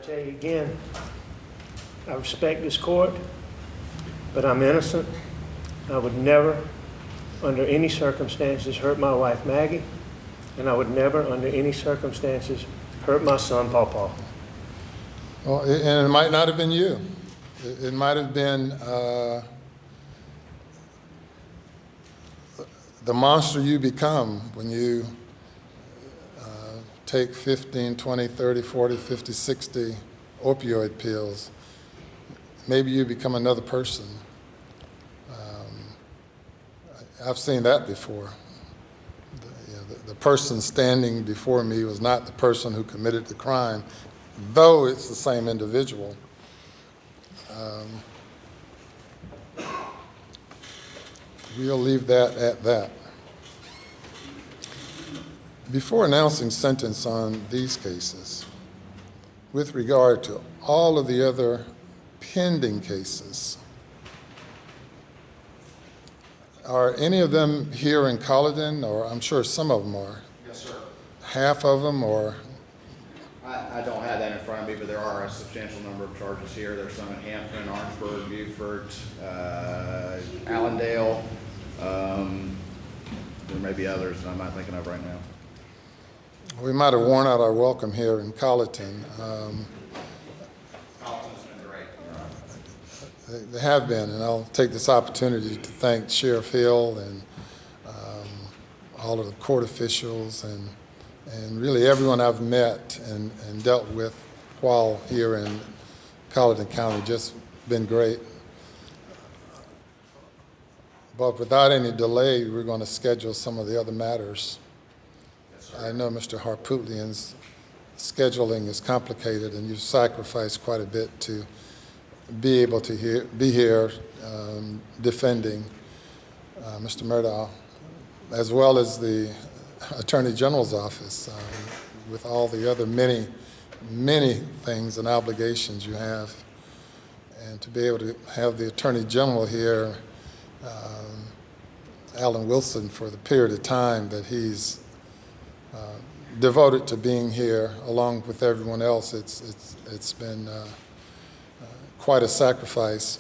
tell you again, I respect this court, but I'm innocent. I would never, under any circumstances, hurt my wife Maggie, and I would never, under any circumstances, hurt my son Paw. Well, and it might not have been you. It might have been the monster you become when you take 15, 20, 30, 40, 50, 60 opioid pills. Maybe you become another person. I've seen that before. The person standing before me was not the person who committed the crime, though it's the same individual. We'll leave that at that. Before announcing sentence on these cases, with regard to all of the other pending cases, are any of them here in Colleton, or I'm sure some of them are? Yes, sir. Half of them, or? I don't have that in front of me, but there are a substantial number of charges here. There's some in Hampton, Orangeburg, Beaufort, Allendale. There may be others that I'm not thinking of right now. We might have worn out our welcome here in Colleton. Carlton's been great. They have been, and I'll take this opportunity to thank Sheriff Hill and all of the court officials and really everyone I've met and dealt with while here in Colleton County. Just been great. But without any delay, we're going to schedule some of the other matters. I know Mr. Harpootlian's scheduling is complicated, and you've sacrificed quite a bit to be able to be here defending Mr. Murdaugh, as well as the Attorney General's office, with all the other many, many things and obligations you have. And to be able to have the Attorney General here, Alan Wilson, for the period of time that he's devoted to being here, along with everyone else, it's been quite a sacrifice.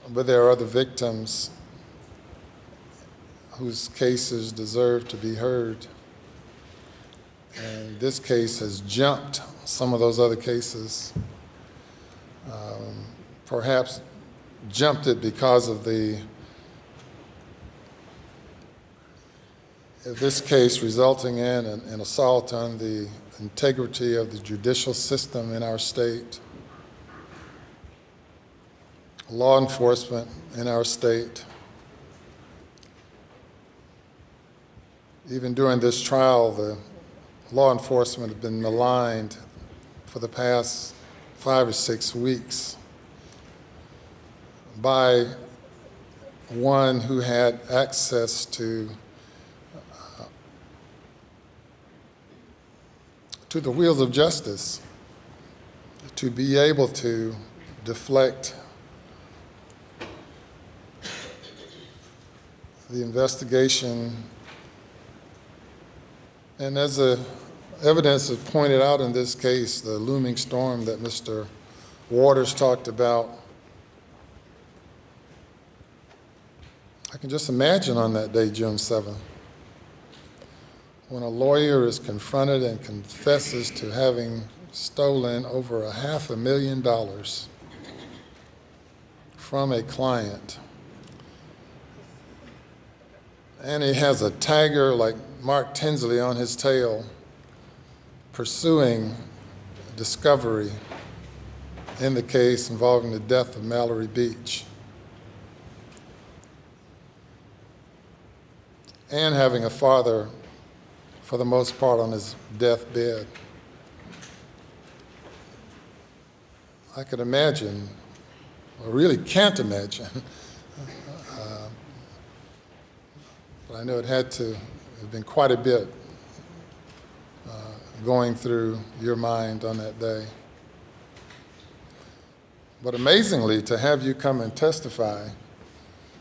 But there are other victims whose cases deserve to be heard. And this case has jumped some of those other cases. Perhaps jumped it because of this case resulting in an assault on the integrity of the judicial system in our state, law enforcement in our state. Even during this trial, the law enforcement have been maligned for the past 5 or 6 weeks by one who had access to the wheels of justice, to be able to deflect the investigation. And as the evidence is pointed out in this case, the looming storm that Mr. Waters talked about, I can just imagine on that day, June 7th, when a lawyer is confronted and confesses to having stolen over $500,000 from a client, and he has a tagger like Mark Tinsley on his tail pursuing discovery in the case involving the death of Mallory Beach, and having a father, for the most part, on his deathbed. I could imagine, or really can't imagine, but I know it had to have been quite a bit going through your mind on that day. But amazingly, to have you come and testify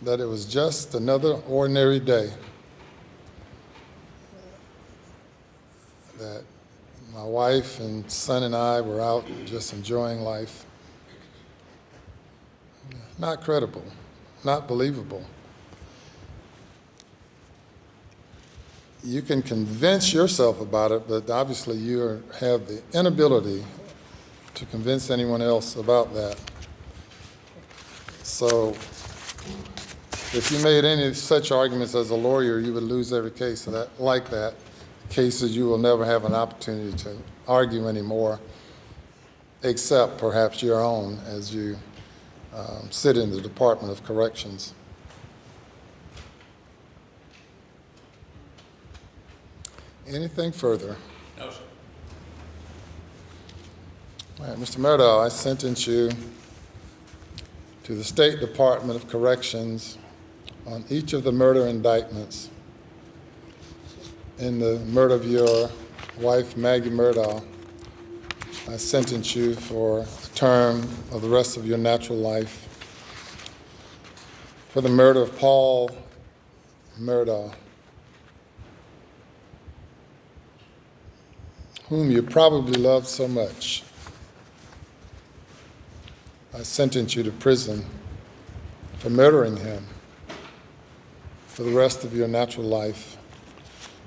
that it was just another ordinary day, that My wife and son and I were out just enjoying life. Not credible, not believable. You can convince yourself about it, but obviously you have the inability to convince anyone else about that. So if you made any such arguments as a lawyer, you would lose every case of that, like that. Cases you will never have an opportunity to argue anymore, except perhaps your own as you sit in the Department of Corrections. Anything further? No, sir. All right, Mr. Murdaugh, I sentence you to the State Department of Corrections on each of the murder indictments in the murder of your wife, Maggie Murdaugh. I sentence you for a term of the rest of your natural life for the murder of Paul Murdaugh, whom you probably loved so much. I sentence you to prison for murdering him for the rest of your natural life.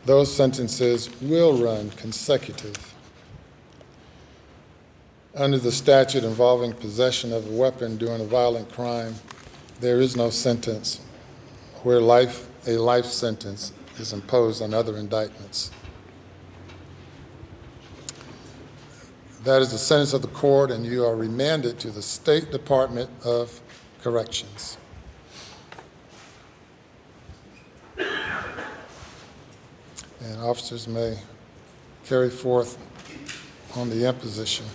Those sentences will run consecutive. Under the statute involving possession of a weapon during a violent crime, there is no sentence where a life sentence is imposed on other indictments. That is the sentence of the court, and you are remanded to the State Department of Corrections. And officers may carry forth on the imposition.